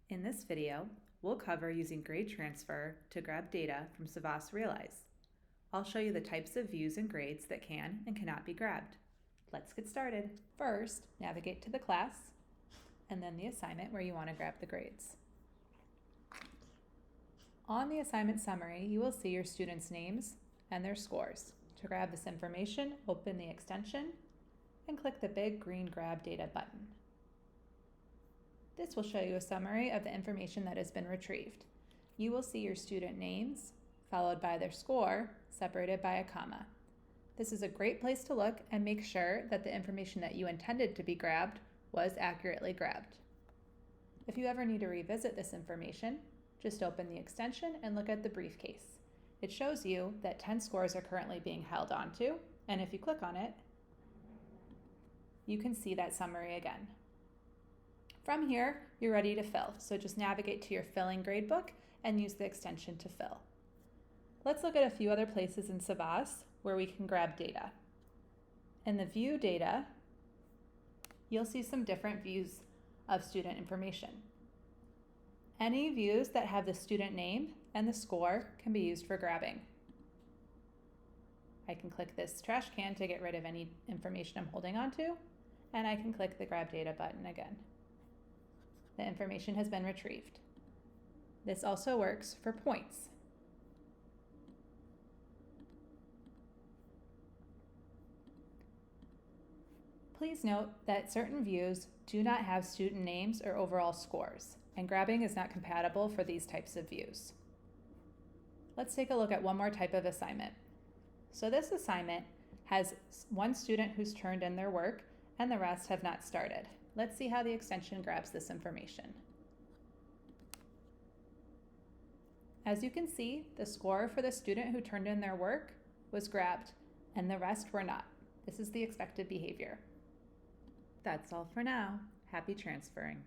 In this video, we'll cover using GradeTransferer to grab data from Savvas Realize. I'll show you the types of views and grades that can and cannot be grabbed. Let's get started. First, navigate to the class and then the assignment where you want to grab the grades. On the assignment summary, you will see your students' names and their scores. To grab this information, open the extension and click the big green Grab Data button. This will show you a summary of the information that has been retrieved. You will see your student names, followed by their score, separated by a comma. This is a great place to look and make sure that the information that you intended to be grabbed was accurately grabbed. If you ever need to revisit this information, just open the extension and look at the briefcase. It shows you that 10 scores are currently being held onto, and if you click on it, you can see that summary again. From here, you're ready to fill, so just navigate to your filling gradebook and use the extension to fill. Let's look at a few other places in Savvas where we can grab data. In the View Data, you'll see some different views of student information. Any views that have the student name and the score can be used for grabbing. I can click this trash can to get rid of any information I'm holding onto, and I can click the Grab Data button again. The information has been retrieved. This also works for points. Please note that certain views do not have student names or overall scores, and grabbing is not compatible for these types of views. Let's take a look at one more type of assignment. So this assignment has one student who's turned in their work and the rest have not started. Let's see how the extension grabs this information. As you can see, the score for the student who turned in their work was grabbed and the rest were not. This is the expected behavior. That's all for now. Happy transferring.